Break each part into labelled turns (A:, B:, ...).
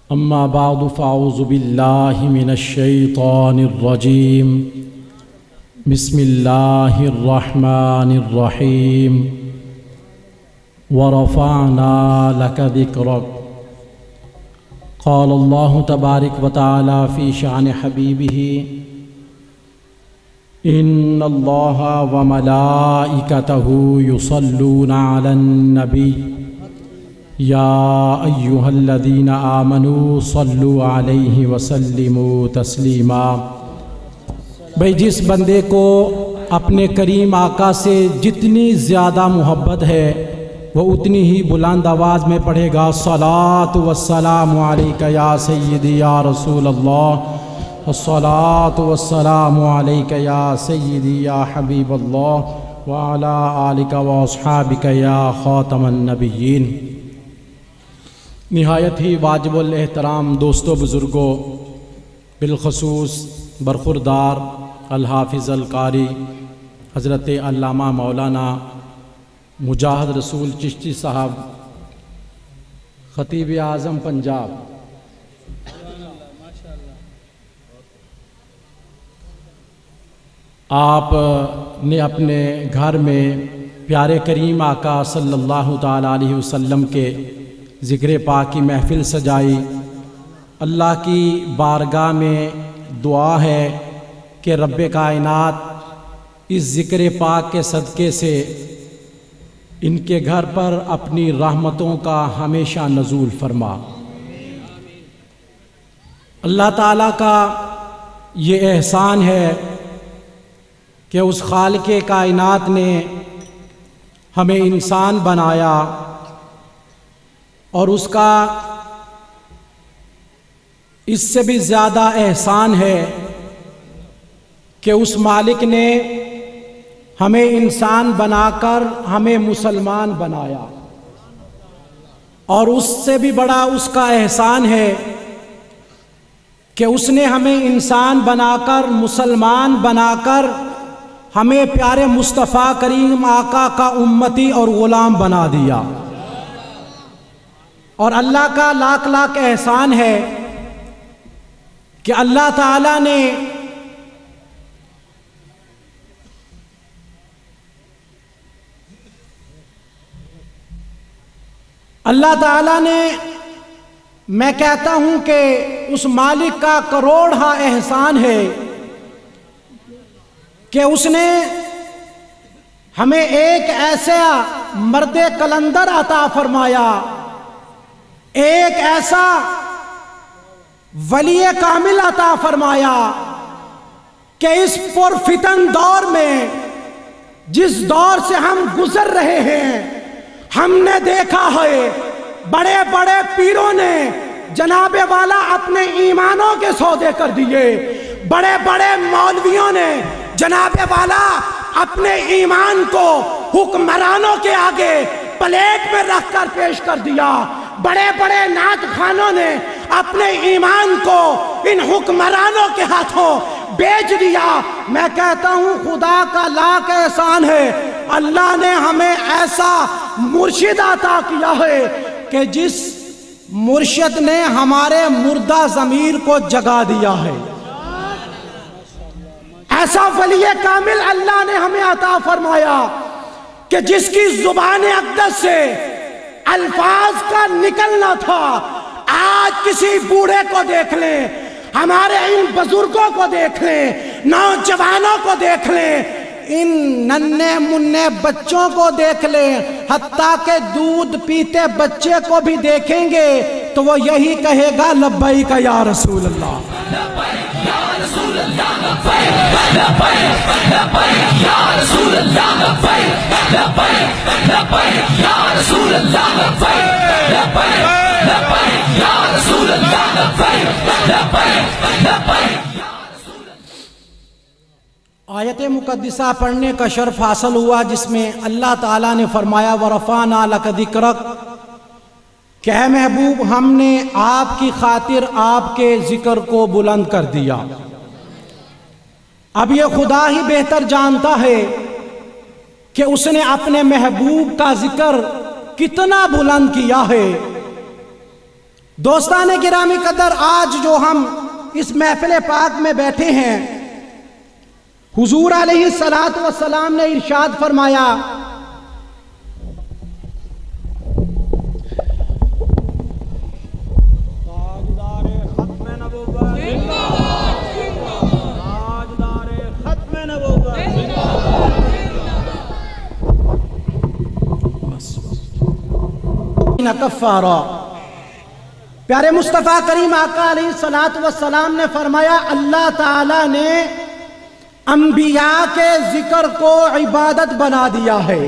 A: اما بعد فاعوذ باللہ من الشیطان الرجیم بسم اللہ الرحمن الرحیم ورفعنا لك ذکرک قال اللہ تبارک وتعالی فی شأن حبیبہ ان اللہ وملائکتہ یصلون علی النبی یا ایہا الذین آمنوا صلوا علیہ وسلموا تسلیما۔ بھئی جس بندے کو اپنے کریم آقا سے جتنی زیادہ محبت ہے وہ اتنی ہی بلند آواز میں پڑھے گا الصلاۃ والسلام علیک یا سیدی یا رسول اللہ، الصلاۃ والسلام علیک یا سیدی یا حبیب اللہ وعلی آلک واصحابک یا خاتم النبیین۔ نہایت ہی واجب الاحترام دوستو بزرگوں، بالخصوص برخوردار الحافظ القاری حضرت علامہ مولانا مجاہد رسول چشتی صاحب خطیب اعظم پنجاب، آپ نے اپنے گھر میں پیارے کریم آقا صلی اللہ تعالیٰ علیہ وسلم کے ذکر پاک کی محفل سجائی۔ اللہ کی بارگاہ میں دعا ہے کہ رب کائنات اس ذکر پاک کے صدقے سے ان کے گھر پر اپنی رحمتوں کا ہمیشہ نزول فرما۔ اللہ تعالیٰ کا یہ احسان ہے کہ اس خالق کائنات نے ہمیں انسان بنایا، اور اس کا اس سے بھی زیادہ احسان ہے کہ اس مالک نے ہمیں انسان بنا کر ہمیں مسلمان بنایا، اور اس سے بھی بڑا اس کا احسان ہے کہ اس نے ہمیں انسان بنا کر مسلمان بنا کر ہمیں پیارے مصطفیٰ کریم آقا کا امتی اور غلام بنا دیا۔ اور اللہ کا لاکھ لاکھ احسان ہے کہ اللہ تعالیٰ نے میں کہتا ہوں کہ اس مالک کا کروڑہا احسان ہے کہ اس نے ہمیں ایک ایسا مرد کلندر عطا فرمایا، ایک ایسا ولی کامل عطا فرمایا کہ اس پرفتن دور میں، جس دور سے ہم گزر رہے ہیں، ہم نے دیکھا ہے بڑے بڑے پیروں نے جناب والا اپنے ایمانوں کے سودے کر دیے، بڑے بڑے مولویوں نے جناب والا اپنے ایمان کو حکمرانوں کے آگے پلیٹ میں رکھ کر پیش کر دیا، بڑے بڑے نعت خوانوں نے اپنے ایمان کو ان حکمرانوں کے ہاتھوں بیچ دیا۔ میں کہتا ہوں خدا کا لاکھ احسان ہے، اللہ نے ہمیں ایسا مرشد عطا کیا ہے کہ جس مرشد نے ہمارے مردہ ضمیر کو جگا دیا ہے، ایسا ولی کامل اللہ نے ہمیں عطا فرمایا کہ جس کی زبان اقدس سے الفاظ کا نکلنا تھا، آج کسی بوڑھے کو دیکھ لیں، ہمارے ان بزرگوں کو دیکھ لیں، نوجوانوں کو دیکھ لیں، ان ننھے منھے بچوں کو دیکھ لیں، حتیٰ کہ دودھ پیتے بچے کو بھی دیکھیں گے تو وہ یہی کہے گا لبیک یا رسول اللہ، لبیک یا رسول اللہ، لبیک یا رسول اللہ، لبیک یا رسول اللہ، لبیک یا رسول اللہ، لبیک۔ آیت مقدسہ پڑھنے کا شرف حاصل ہوا جس میں اللہ تعالیٰ نے فرمایا وَرَفَعْنَا لَكَ ذِكْرَكَ، کہ اے محبوب ہم نے آپ کی خاطر آپ کے ذکر کو بلند کر دیا۔ اب یہ خدا ہی بہتر جانتا ہے کہ اس نے اپنے محبوب کا ذکر کتنا بلند کیا ہے دوستان گرامی قدر، آج جو ہم اس محفل پاک میں بیٹھے ہیں، حضور علیہ الصلوۃ والسلام نے ارشاد فرمایا کفارا۔ پیارے مصطفیٰ کریم آقا علیہ الصلوۃ والسلام نے فرمایا اللہ تعالیٰ نے انبیاء کے ذکر کو عبادت بنا دیا ہے۔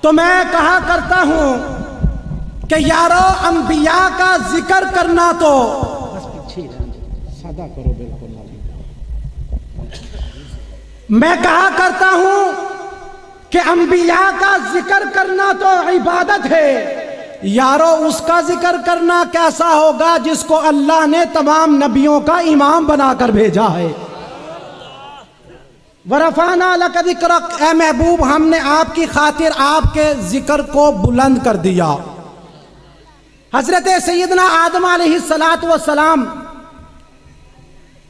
A: تو میں کہا کرتا ہوں کہ یارو انبیاء کا ذکر کرنا تو میں کہا کرتا ہوں کہ انبیاء کا ذکر کرنا تو عبادت ہے، یارو اس کا ذکر کرنا کیسا ہوگا جس کو اللہ نے تمام نبیوں کا امام بنا کر بھیجا ہے۔ وَرَفَعْنَا لَكَ ذِكْرَكَ، اے محبوب ہم نے آپ کی خاطر آپ کے ذکر کو بلند کر دیا۔ حضرت سیدنا آدم علیہ الصلوۃ والسلام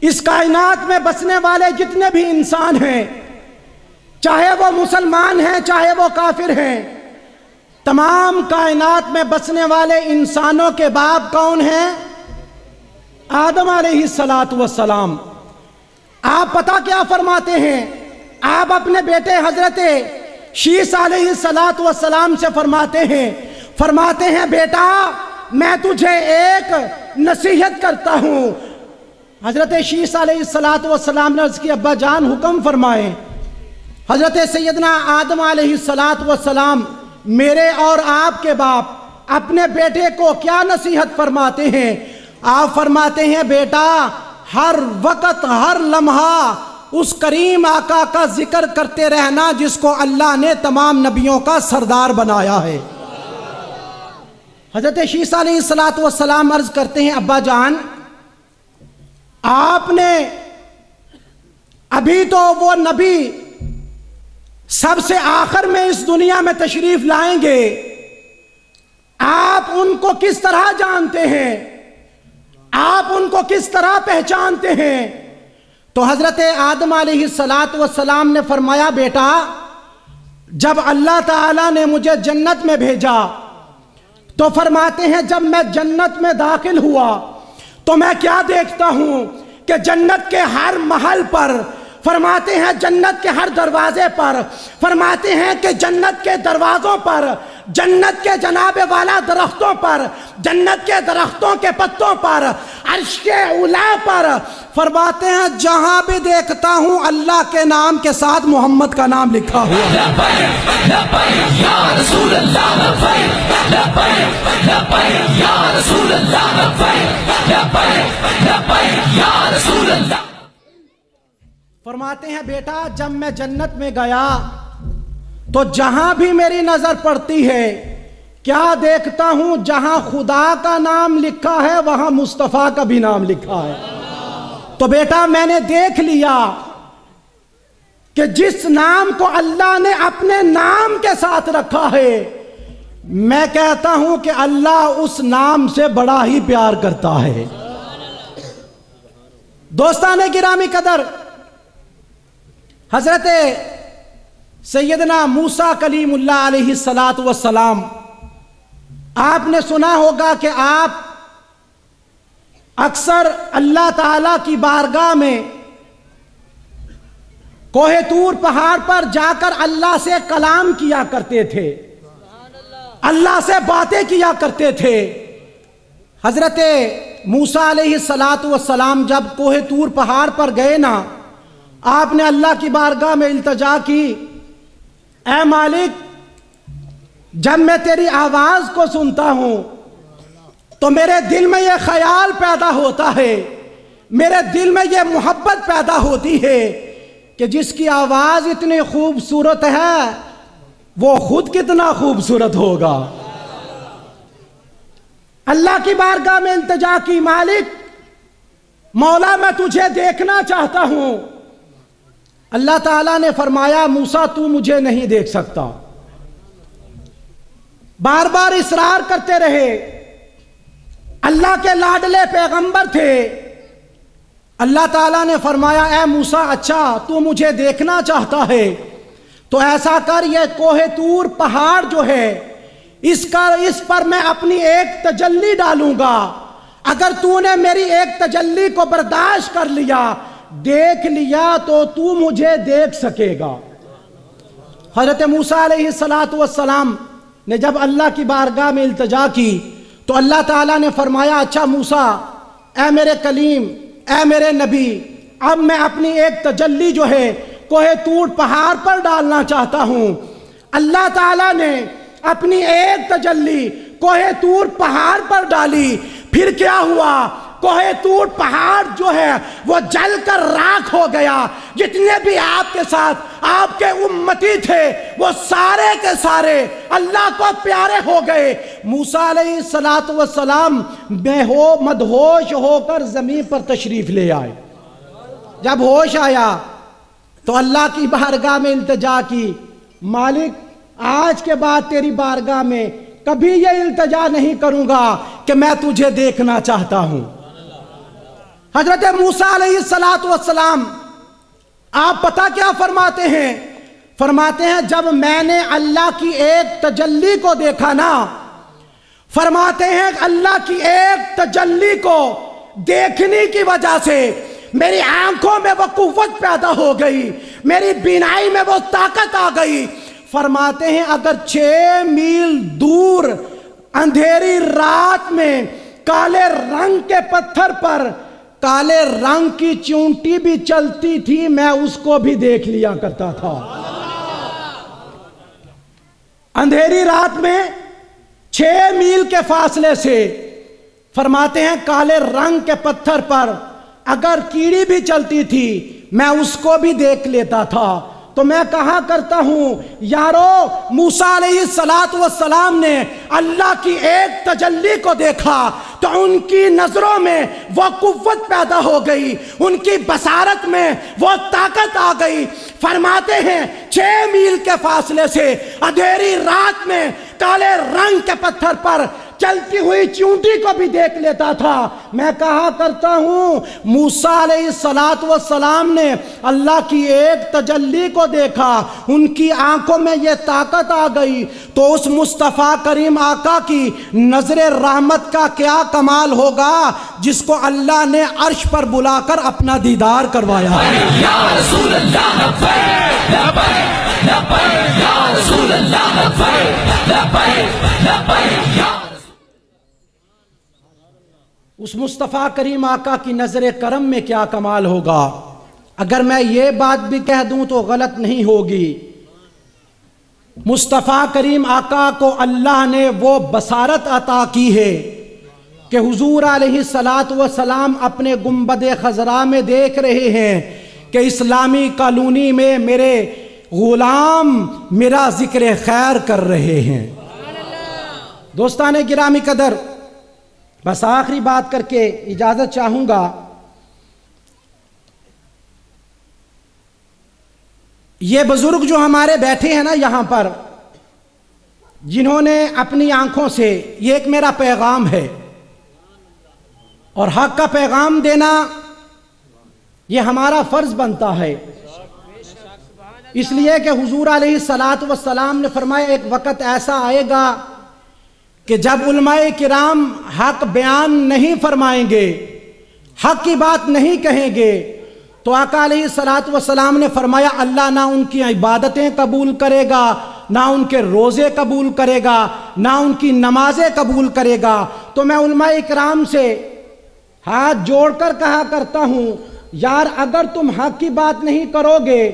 A: اس کائنات میں بسنے والے جتنے بھی انسان ہیں، چاہے وہ مسلمان ہیں چاہے وہ کافر ہیں، تمام کائنات میں بسنے والے انسانوں کے باپ کون ہیں؟ آدم علیہ الصلوۃ والسلام۔ آپ پتہ کیا فرماتے ہیں؟ آپ اپنے بیٹے حضرت شیس علیہ الصلوۃ والسلام سے فرماتے ہیں بیٹا میں تجھے ایک نصیحت کرتا ہوں۔ حضرت شیس علیہ الصلوۃ والسلام نے عرض کی ابا جان حکم فرمائیں۔ حضرت سیدنا آدم علیہ الصلوۃ والسلام میرے اور آپ کے باپ اپنے بیٹے کو کیا نصیحت فرماتے ہیں؟ آپ فرماتے ہیں بیٹا ہر وقت ہر لمحہ اس کریم آقا کا ذکر کرتے رہنا جس کو اللہ نے تمام نبیوں کا سردار بنایا ہے۔ حضرت شیس علیہ الصلوۃ والسلام عرض کرتے ہیں ابا جان آپ نے ابھی تو وہ نبی سب سے آخر میں اس دنیا میں تشریف لائیں گے، آپ ان کو کس طرح جانتے ہیں؟ آپ ان کو کس طرح پہچانتے ہیں؟ تو حضرت آدم علیہ الصلوۃ والسلام نے فرمایا بیٹا جب اللہ تعالیٰ نے مجھے جنت میں بھیجا تو فرماتے ہیں جب میں جنت میں داخل ہوا تو میں کیا دیکھتا ہوں کہ جنت کے ہر محل پر، فرماتے ہیں جنت کے ہر دروازے پر، فرماتے ہیں کہ جنت کے دروازوں پر، جنت کے جناب والا درختوں پر، جنت کے درختوں کے پتوں پر، عرش کے اولا پر، فرماتے ہیں جہاں بھی دیکھتا ہوں اللہ کے نام کے ساتھ محمد کا نام لکھا ہوا ہے۔ لبیک یا رسول اللہ، لبیک یا رسول اللہ، لبیک یا رسول اللہ۔ فرماتے ہیں بیٹا جب میں جنت میں گیا تو جہاں بھی میری نظر پڑتی ہے کیا دیکھتا ہوں جہاں خدا کا نام لکھا ہے وہاں مصطفیٰ کا بھی نام لکھا ہے۔ تو بیٹا میں نے دیکھ لیا کہ جس نام کو اللہ نے اپنے نام کے ساتھ رکھا ہے میں کہتا ہوں کہ اللہ اس نام سے بڑا ہی پیار کرتا ہے۔ دوستان گرامی قدر، حضرت سیدنا موسیٰ کلیم اللہ علیہ الصلوۃ والسلام، آپ نے سنا ہوگا کہ آپ اکثر اللہ تعالیٰ کی بارگاہ میں کوہ طور پہاڑ پر جا کر اللہ سے کلام کیا کرتے تھے، اللہ سے باتیں کیا کرتے تھے۔ حضرت موسیٰ علیہ الصلوۃ والسلام جب کوہ طور پہاڑ پر گئے نا، آپ نے اللہ کی بارگاہ میں التجا کی، اے مالک جب میں تیری آواز کو سنتا ہوں تو میرے دل میں یہ خیال پیدا ہوتا ہے، میرے دل میں یہ محبت پیدا ہوتی ہے کہ جس کی آواز اتنی خوبصورت ہے وہ خود کتنا خوبصورت ہوگا۔ اللہ کی بارگاہ میں التجا کی، مالک مولا میں تجھے دیکھنا چاہتا ہوں۔ اللہ تعالیٰ نے فرمایا موسیٰ تو مجھے نہیں دیکھ سکتا۔ بار بار اصرار کرتے رہے، اللہ کے لاڈلے پیغمبر تھے۔ اللہ تعالیٰ نے فرمایا اے موسیٰ اچھا تو مجھے دیکھنا چاہتا ہے تو ایسا کر، یہ کوہ طور پہاڑ جو ہے اس پر میں اپنی ایک تجلی ڈالوں گا، اگر تو نے میری ایک تجلی کو برداشت کر لیا، دیکھ لیا تو تو مجھے دیکھ سکے گا۔ حضرت موسیٰ علیہ السلام نے جب اللہ کی بارگاہ میں التجا کی تو اللہ تعالیٰ نے فرمایا اچھا موسیٰ اے میرے کلیم، اے میرے نبی، اب میں اپنی ایک تجلی جو ہے کوہ طور پہاڑ پر ڈالنا چاہتا ہوں۔ اللہ تعالیٰ نے اپنی ایک تجلی کوہ طور پہاڑ پر ڈالی، پھر کیا ہوا؟ کوہ طور پہاڑ جو ہے وہ جل کر راکھ ہو گیا، جتنے بھی آپ کے ساتھ آپ کے امتی تھے وہ سارے کے سارے اللہ کو پیارے ہو گئے۔ موسیٰ علیہ السلام مدہوش ہو کر زمین پر تشریف لے آئے۔ جب ہوش آیا تو اللہ کی بارگاہ میں التجا کی، مالک آج کے بعد تیری بارگاہ میں کبھی یہ التجا نہیں کروں گا کہ میں تجھے دیکھنا چاہتا ہوں۔ حضرت موسیٰ علیہ السلام آپ پتہ کیا فرماتے ہیں؟ فرماتے ہیں جب میں نے اللہ کی ایک تجلی کو دیکھا نا، فرماتے ہیں اللہ کی ایک تجلی کو دیکھنے کی وجہ سے میری آنکھوں میں وہ قوت پیدا ہو گئی، میری بینائی میں وہ طاقت آ گئی۔ فرماتے ہیں اگر 6 میل دور اندھیری رات میں کالے رنگ کے پتھر پر کالے رنگ کی چونٹی بھی چلتی تھی میں اس کو بھی دیکھ لیا کرتا تھا۔ اندھیری رات میں 6 میل کے فاصلے سے فرماتے ہیں کالے رنگ کے پتھر پر اگر کیڑی بھی چلتی تھی میں اس کو بھی دیکھ لیتا تھا۔ تو میں کہا کرتا ہوں یارو، موسیٰ علیہ السلام نے اللہ کی ایک تجلی کو دیکھا تو ان کی نظروں میں وہ قوت پیدا ہو گئی، ان کی بصارت میں وہ طاقت آ گئی۔ فرماتے ہیں 6 میل کے فاصلے سے اندھیری رات میں کالے رنگ کے پتھر پر چلتی ہوئی چونٹی کو بھی دیکھ لیتا تھا۔ میں کہا کرتا ہوں موسیٰ علیہ السلام نے اللہ کی ایک تجلی کو دیکھا، ان کی آنکھوں میں یہ طاقت آ گئی، تو اس مصطفیٰ کریم آقا کی نظر رحمت کا کیا کمال ہوگا جس کو اللہ نے عرش پر بلا کر اپنا دیدار کروایا۔
B: یا رسول اللہ لبیک لبیک لبیک یا رسول اللہ لبیک لبیک لبیک یا
A: اس مصطفیٰ کریم آقا کی نظر کرم میں کیا کمال ہوگا۔ اگر میں یہ بات بھی کہہ دوں تو غلط نہیں ہوگی، مصطفیٰ کریم آقا کو اللہ نے وہ بصارت عطا کی ہے کہ حضور علیہ السلام اپنے گنبد خضرا میں دیکھ رہے ہیں کہ اسلامی کالونی میں میرے غلام میرا ذکر خیر کر رہے ہیں۔ دوستان گرامی قدر، بس آخری بات کر کے اجازت چاہوں گا۔ یہ بزرگ جو ہمارے بیٹھے ہیں نا یہاں پر، جنہوں نے اپنی آنکھوں سے، یہ ایک میرا پیغام ہے اور حق کا پیغام دینا یہ ہمارا فرض بنتا ہے، اس لیے کہ حضور علیہ السلام نے فرمایا ایک وقت ایسا آئے گا کہ جب علماء کرام حق بیان نہیں فرمائیں گے، حق کی بات نہیں کہیں گے، تو آقا علیہ السلام نے فرمایا اللہ نہ ان کی عبادتیں قبول کرے گا، نہ ان کے روزے قبول کرے گا، نہ ان کی نمازیں قبول کرے گا۔ تو میں علماء کرام سے ہاتھ جوڑ کر کہا کرتا ہوں یار اگر تم حق کی بات نہیں کرو گے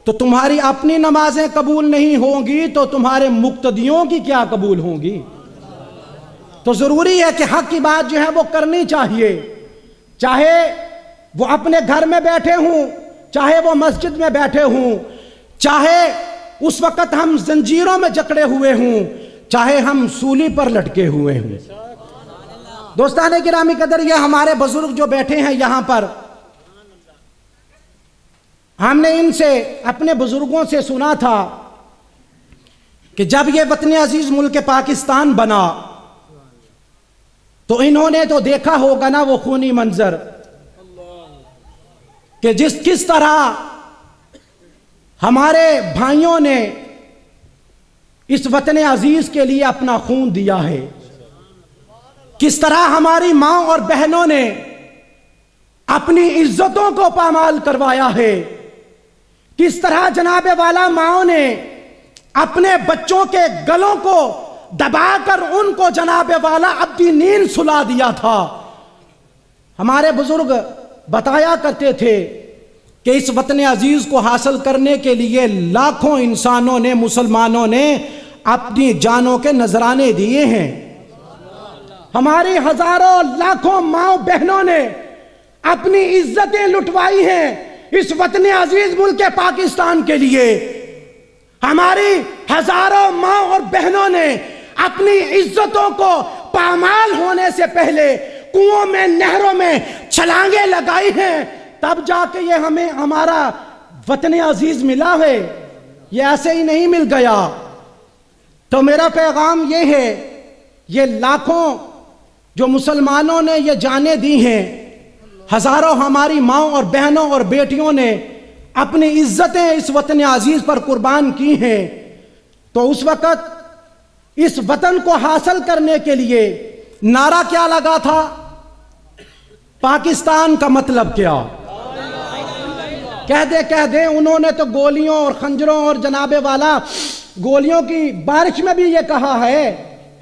A: تو تمہاری اپنی نمازیں قبول نہیں ہوں گی تو تمہارے مقتدیوں کی کیا قبول ہوں گی؟ تو ضروری ہے کہ حق کی بات جو ہے وہ کرنی چاہیے، چاہے وہ اپنے گھر میں بیٹھے ہوں، چاہے وہ مسجد میں بیٹھے ہوں، چاہے اس وقت ہم زنجیروں میں جکڑے ہوئے ہوں، چاہے ہم سولی پر لٹکے ہوئے ہوں۔ دوستان گرامی قدر، یہ ہمارے بزرگ جو بیٹھے ہیں یہاں پر، ہم نے ان سے اپنے بزرگوں سے سنا تھا کہ جب یہ وطن عزیز ملک پاکستان بنا تو انہوں نے تو دیکھا ہوگا نا وہ خونی منظر کہ کس طرح ہمارے بھائیوں نے اس وطن عزیز کے لیے اپنا خون دیا ہے، کس طرح ہماری ماں اور بہنوں نے اپنی عزتوں کو پامال کروایا ہے، کس طرح جناب والا ماں نے اپنے بچوں کے گلوں کو دبا کر ان کو جناب والا اپنی نیند سلا دیا تھا۔ ہمارے بزرگ بتایا کرتے تھے کہ اس وطن عزیز کو حاصل کرنے کے لیے لاکھوں انسانوں نے، مسلمانوں نے اپنی جانوں کے نذرانے دیے ہیں، ہماری ہزاروں لاکھوں ماں بہنوں نے اپنی عزتیں لٹوائی ہیں اس وطن عزیز ملک پاکستان کے لیے، ہماری ہزاروں ماں اور بہنوں نے اپنی عزتوں کو پامال ہونے سے پہلے کنووں میں، نہروں میں چھلانگیں لگائی ہیں، تب جا کے یہ ہمیں ہمارا وطن عزیز ملا ہے، یہ ایسے ہی نہیں مل گیا۔ تو میرا پیغام یہ ہے، یہ لاکھوں جو مسلمانوں نے یہ جانیں دی ہیں، ہزاروں ہماری ماں اور بہنوں اور بیٹیوں نے اپنی عزتیں اس وطن عزیز پر قربان کی ہیں، تو اس وقت اس وطن کو حاصل کرنے کے لیے نعرہ کیا لگا تھا؟ پاکستان کا مطلب کیا؟ کہہ دے انہوں نے تو گولیوں اور خنجروں اور جناب والا گولیوں کی بارش میں بھی یہ کہا ہے،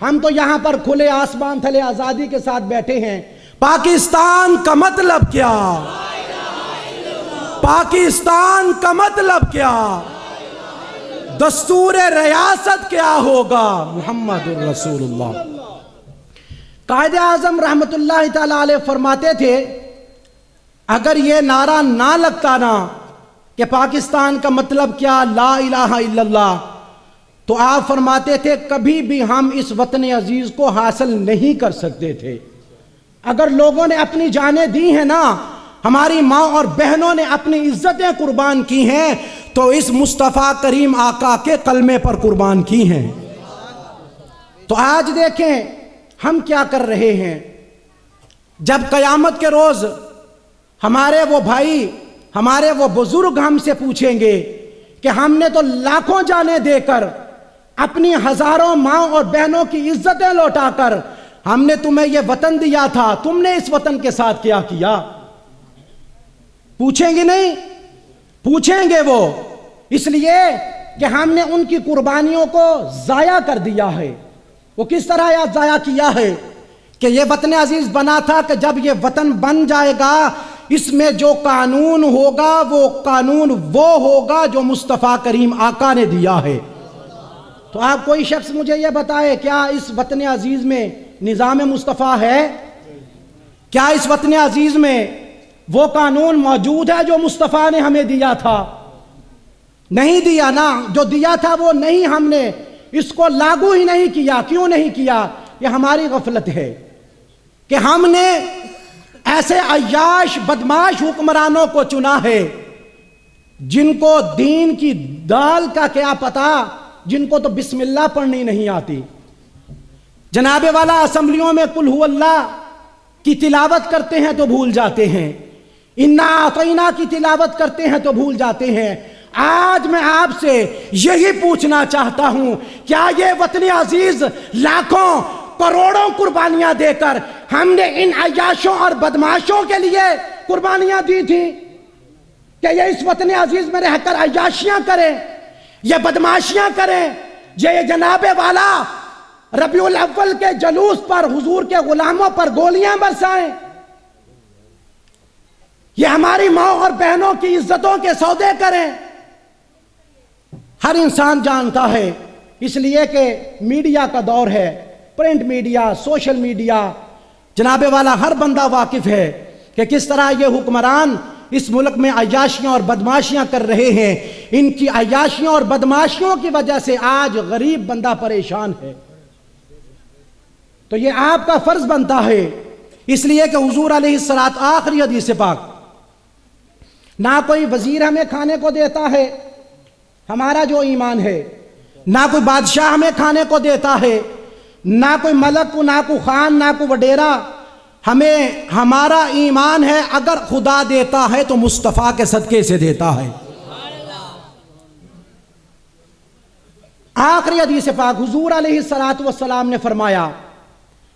A: ہم تو یہاں پر کھلے آسمان تھلے آزادی کے ساتھ بیٹھے ہیں۔ پاکستان کا مطلب کیا؟ پاکستان کا مطلب کیا؟ دستور ریاست کیا ہوگا؟ محمد الرسول اللہ۔ قائد اعظم رحمت اللہ تعالی علیہ فرماتے تھے، اگر یہ نعرہ نہ لگتا نا کہ پاکستان کا مطلب کیا، لا الہ الا اللہ، تو آپ فرماتے تھے کبھی بھی ہم اس وطن عزیز کو حاصل نہیں کر سکتے تھے۔ اگر لوگوں نے اپنی جانیں دی ہیں نا، ہماری ماں اور بہنوں نے اپنی عزتیں قربان کی ہیں، تو اس مصطفیٰ کریم آقا کے کلمے پر قربان کی ہیں۔ تو آج دیکھیں ہم کیا کر رہے ہیں۔ جب قیامت کے روز ہمارے وہ بھائی، ہمارے وہ بزرگ ہم سے پوچھیں گے کہ ہم نے تو لاکھوں جانیں دے کر، اپنی ہزاروں ماں اور بہنوں کی عزتیں لوٹا کر ہم نے تمہیں یہ وطن دیا تھا، تم نے اس وطن کے ساتھ کیا کیا؟ پوچھیں گے نہیں؟ پوچھیں گے وہ، اس لیے کہ ہم نے ان کی قربانیوں کو ضائع کر دیا ہے۔ وہ کس طرح ضائع کیا ہے کہ یہ وطن عزیز بنا تھا کہ جب یہ وطن بن جائے گا، اس میں جو قانون ہوگا وہ قانون وہ ہوگا جو مصطفیٰ کریم آقا نے دیا ہے۔ تو آپ کوئی شخص مجھے یہ بتائے، کیا اس وطن عزیز میں نظام مصطفیٰ ہے؟ کیا اس وطن عزیز میں وہ قانون موجود ہے جو مصطفیٰ نے ہمیں دیا تھا؟ نہیں دیا نا، جو دیا تھا وہ نہیں، ہم نے اس کو لاگو ہی نہیں کیا۔ کیوں نہیں کیا؟ یہ ہماری غفلت ہے کہ ہم نے ایسے عیاش بدماش حکمرانوں کو چنا ہے جن کو دین کی دال کا کیا پتا، جن کو تو بسم اللہ پڑھنی نہیں آتی۔ جناب والا اسمبلیوں میں قل ہو اللہ کی تلاوت کرتے ہیں تو بھول جاتے ہیں، انا اعطینا کی تلاوت کرتے ہیں تو بھول جاتے ہیں۔ آج میں آپ سے یہی پوچھنا چاہتا ہوں، کیا یہ وطن عزیز لاکھوں کروڑوں قربانیاں دے کر ہم نے ان عیاشوں اور بدماشوں کے لیے قربانیاں دی تھیں کہ یہ اس وطن عزیز میں رہ کر عیاشیاں کریں، یہ بدماشیاں کریں، یہ جناب والا ربیع الاول کے جلوس پر حضور کے غلاموں پر گولیاں برسائیں، یہ ہماری ماں اور بہنوں کی عزتوں کے سودے کریں؟ ہر انسان جانتا ہے، اس لیے کہ میڈیا کا دور ہے، پرنٹ میڈیا، سوشل میڈیا، جناب والا ہر بندہ واقف ہے کہ کس طرح یہ حکمران اس ملک میں عیاشیاں اور بدماشیاں کر رہے ہیں۔ ان کی عیاشیوں اور بدماشیوں کی وجہ سے آج غریب بندہ پریشان ہے۔ تو یہ آپ کا فرض بنتا ہے، اس لیے کہ حضور علیہ الصلوۃ آخری حدیث پاک، نہ کوئی وزیر ہمیں کھانے کو دیتا ہے، ہمارا جو ایمان ہے، نہ کوئی بادشاہ ہمیں کھانے کو دیتا ہے، نہ کوئی ملک نہ کوئی خان نہ کوئی وڈیرا. ہمیں ہمارا ایمان ہے اگر خدا دیتا ہے تو مصطفیٰ کے صدقے سے دیتا ہے. آخری حدیث پاک حضور علیہ الصلوۃ نے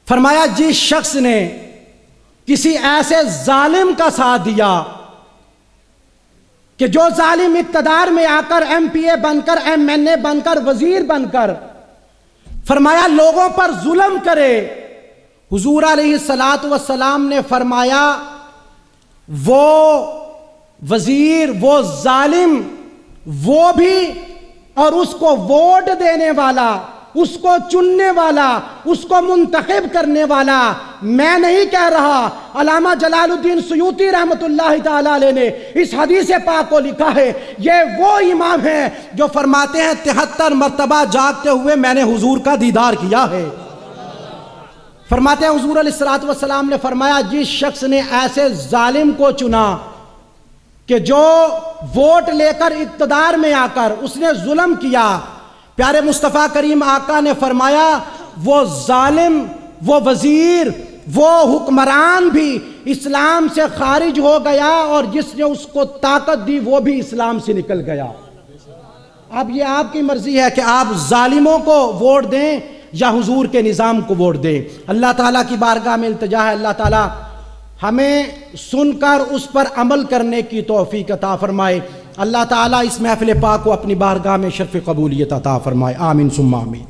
A: فرمایا جس شخص نے کسی ایسے ظالم کا ساتھ دیا کہ جو ظالم اقتدار میں آ کر ایم پی اے بن کر ایم این اے بن کر وزیر بن کر فرمایا لوگوں پر ظلم کرے، حضور علیہ الصلوۃ نے فرمایا وہ وزیر، وہ ظالم، وہ بھی اور اس کو ووٹ دینے والا، اس کو چننے والا، اس کو منتخب کرنے والا، میں نہیں کہہ رہا، علامہ جلال الدین سیوطی رحمۃ اللہ تعالی علیہ نے اس حدیث پاک کو لکھا ہے. یہ وہ امام ہیں جو فرماتے ہیں 73 مرتبہ جاگتے ہوئے میں نے حضور کا دیدار کیا ہے. فرماتے ہیں حضور علیہ الصلوۃ نے فرمایا جس شخص نے ایسے ظالم کو چنا کہ جو ووٹ لے کر اقتدار میں آ کر اس نے ظلم کیا، پیارے مصطفیٰ کریم آقا نے فرمایا وہ ظالم، وہ وزیر، وہ حکمران بھی اسلام سے خارج ہو گیا اور جس نے اس کو طاقت دی وہ بھی اسلام سے نکل گیا. اب یہ آپ کی مرضی ہے کہ آپ ظالموں کو ووٹ دیں یا حضور کے نظام کو ووٹ دیں. اللہ تعالیٰ کی بارگاہ میں التجا ہے اللہ تعالیٰ ہمیں سن کر اس پر عمل کرنے کی توفیق عطا فرمائے. اللہ تعالیٰ اس محفل پاک کو اپنی بارگاہ میں شرف قبولیت عطا فرمائے. آمین ثم آمین.